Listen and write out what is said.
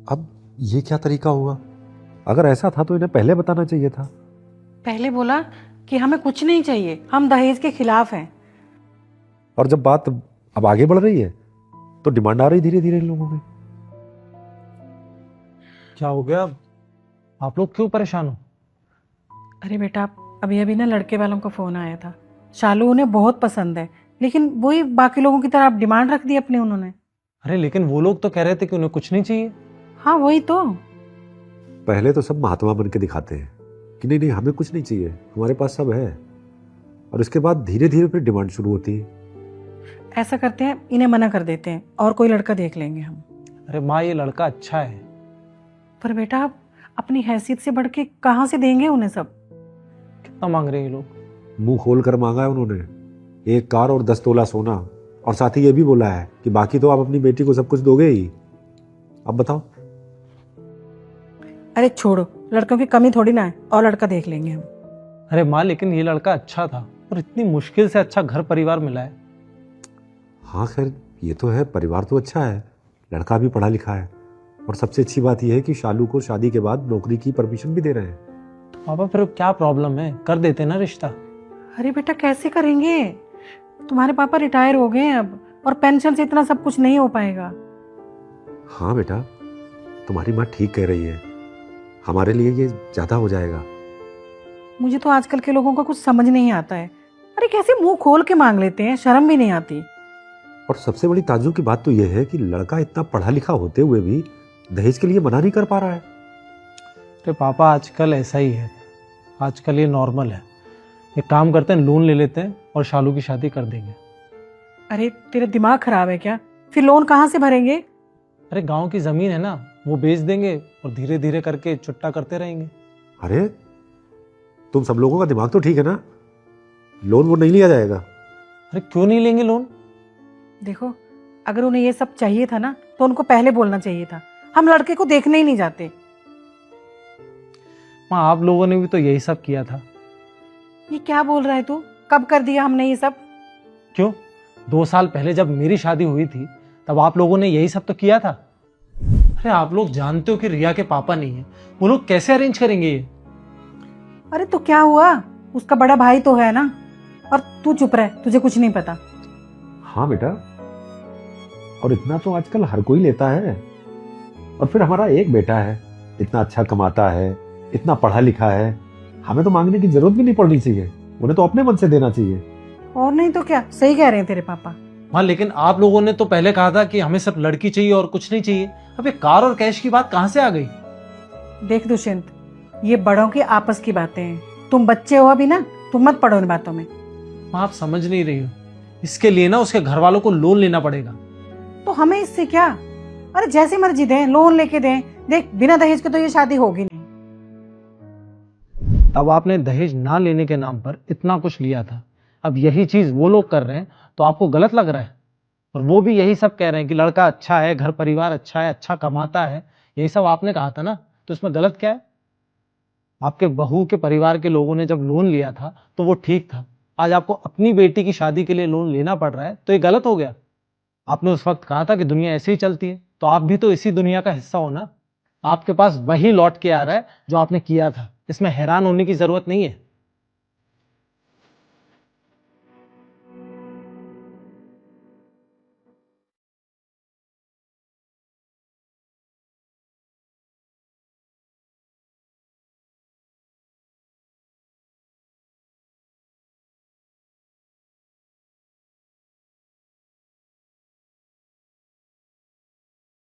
अब ये क्या तरीका हुआ? अगर ऐसा था तो इन्हें पहले बताना चाहिए था। पहले बोला कि हमें कुछ नहीं चाहिए, हम दहेज के खिलाफ हैं। और जब बात अब आगे बढ़ रही है तो डिमांड आ रही धीरे धीरे इन लोगों में। क्या हो गया? आप लोग क्यों परेशान हो? अरे बेटा, अभी अभी ना लड़के वालों का फोन आया था। शालू उन्हें बहुत पसंद है, लेकिन वही बाकी लोगों की तरह डिमांड रख दी अपनी उन्होंने। अरे लेकिन वो लोग तो कह रहे थे कि उन्हें कुछ नहीं चाहिए। हाँ वही तो। पहले तो सब महात्मा बन के दिखाते हैं कि नहीं नहीं हमें कुछ नहीं चाहिए, हमारे पास सब है, और इसके बाद धीरे धीरे फिर डिमांड शुरू होती है। ऐसा करते हैं, इन्हें मना कर देते हैं और कोई लड़का देख लेंगे हम। अरे माँ, ये लड़का अच्छा है। पर बेटा, आप अपनी हैसियत से बढ़ के कहाँ से देंगे उन्हें सब? कितना मांग रहे हैं ये लोग? मुंह खोल कर मांगा है उन्होंने, 1 कार और 10 तोला सोना, और साथ ही ये भी बोला है कि बाकी तो आप अपनी बेटी को सब कुछ दोगे ही। अब बताओ। अरे छोड़ो, लड़कों की कमी थोड़ी ना है, और लड़का देख लेंगे हम। अरे माँ, लेकिन ये लड़का अच्छा था और इतनी मुश्किल से अच्छा घर परिवार मिला है। हाँ खैर ये तो है, परिवार तो अच्छा है, लड़का भी पढ़ा लिखा है, और सबसे अच्छी बात यह है कि शालू को शादी के बाद नौकरी की परमिशन भी दे रहे हैं। तो पापा फिर क्या प्रॉब्लम है, कर देते ना रिश्ता। अरे बेटा, कैसे करेंगे? तुम्हारे पापा रिटायर हो गए हैं अब, और पेंशन से इतना सब कुछ नहीं हो पाएगा। हाँ बेटा, तुम्हारी माँ ठीक कह रही है, हमारे लिए ये ज्यादा हो जाएगा। मुझे तो आजकल के लोगों का कुछ समझ नहीं आता है। अरे कैसे मुंह खोल के मांग लेते हैं, शर्म भी नहीं आती। और सबसे बड़ी ताज्जुब की बात तो यह है कि लड़का इतना पढ़ा लिखा होते हुए भी दहेज के लिए मना नहीं कर पा रहा है। अरे पापा, आजकल ऐसा ही है, आजकल ये नॉर्मल है। एक काम करते हैं, लोन ले लेते हैं और शालू की शादी कर देंगे। अरे तेरा दिमाग खराब है क्या? फिर लोन कहाँ से भरेंगे? अरे गांव की जमीन है ना, वो बेच देंगे और धीरे धीरे करके चुट्टा करते रहेंगे। अरे तुम सब लोगों का दिमाग तो ठीक है ना, लोन वो नहीं लिया जाएगा। अरे क्यों नहीं लेंगे लोन? देखो, अगर उन्हें ये सब चाहिए था ना, तो उनको पहले बोलना चाहिए था। हम लड़के को देखने ही नहीं जाते। माँ, आप लोगों ने भी तो यही सब किया था। ये क्या बोल रहा है तू? कब कर दिया हमने ये सब? क्यों? 2 साल पहले जब मेरी शादी हुई थी तब आप लोगों ने यही सब तो किया था। अरे आप लोग जानते हो कि रिया के पापा नहीं है, वो लोग कैसे अरेंज करेंगे ये? अरे तो क्या हुआ, उसका बड़ा भाई तो है ना। और तू चुप रह, तुझे कुछ नहीं पता। हाँ बेटा, और इतना तो आजकल हर कोई लेता है, और फिर हमारा एक बेटा है, इतना अच्छा कमाता है, इतना पढ़ा लिखा है, हमें तो मांगने की जरूरत भी नहीं पड़नी चाहिए, उन्हें तो अपने मन से देना चाहिए। और नहीं तो क्या, सही कह रहे हैं तेरे पापा। हाँ, लेकिन आप लोगों ने तो पहले कहा था कि हमें सब लड़की चाहिए और कुछ नहीं चाहिए। अब ये कार और कैश की बात कहाँ से आ गई? देख दुष्यंत, ये बड़ों की आपस की बातें हैं। तुम बच्चे हो अभी ना, तुम मत पड़ो इन बातों में। हाँ, आप समझ नहीं रही हो, इसके लिए ना उसके घर वालों को लोन लेना पड़ेगा। तो हमें इससे क्या? अरे जैसे मर्जी दें, लोन लेके दें। देख, बिना दहेज के तो ये शादी होगी नहीं। तब आपने दहेज ना लेने के नाम पर इतना कुछ लिया था, अब यही चीज वो लोग कर रहे हैं तो आपको गलत लग रहा है? और वो भी यही सब कह रहे हैं कि लड़का अच्छा है, घर परिवार अच्छा है, अच्छा कमाता है, यही सब आपने कहा था ना, तो इसमें गलत क्या है? आपके बहू के परिवार के लोगों ने जब लोन लिया था तो वो ठीक था, आज आपको अपनी बेटी की शादी के लिए लोन लेना पड़ रहा है तो ये गलत हो गया। आपने उस वक्त कहा था कि दुनिया ऐसे ही चलती है, तो आप भी तो इसी दुनिया का हिस्सा हो ना। आपके पास वही लौट के आ रहा है जो आपने किया था, इसमें हैरान होने की जरूरत नहीं है।